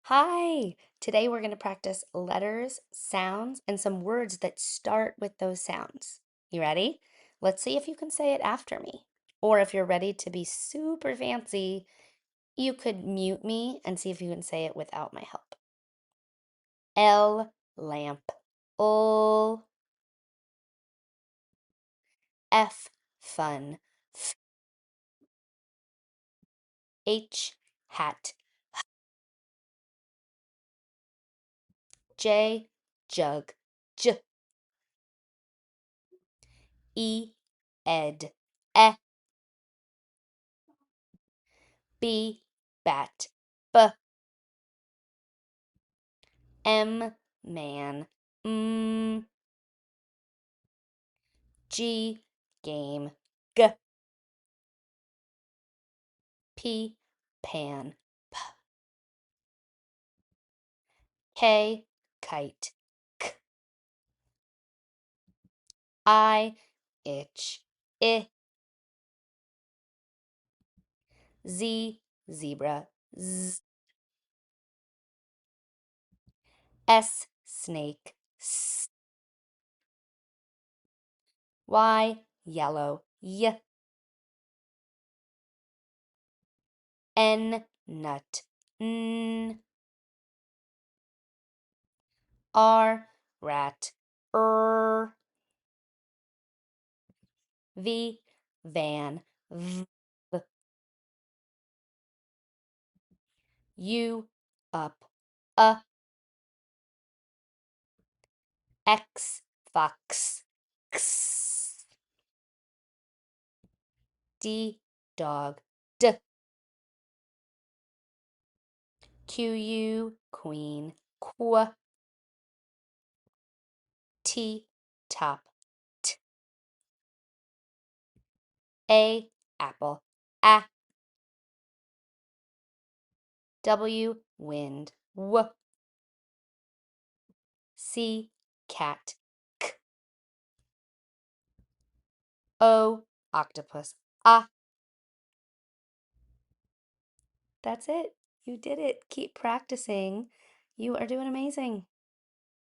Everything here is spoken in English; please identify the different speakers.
Speaker 1: Hi! Today we're going to practice letters, sounds, and some words that start with those sounds. You ready? Let's see if you can say it after me. Or if you're ready to be super fancy, you could mute me and see if you can say it without my help. L, lamp. L, F, fun. F, H, hat. J, jug. J, E, ed. E, B, bat. B, M, man. G, game. G, P, pan. P, K, kite. K, I, itch. I, Z, zebra. Z, S, snake. S, Y, yellow. Y, N, nut. N, R, rat. V, van. V, U, up. X, fox. X, D, dog. D, Q, queen. Qu, T, top. T, A, apple. A, W, wind. W, C, cat. K, O, octopus. Ah, that's it. You did it. Keep practicing. You are doing amazing.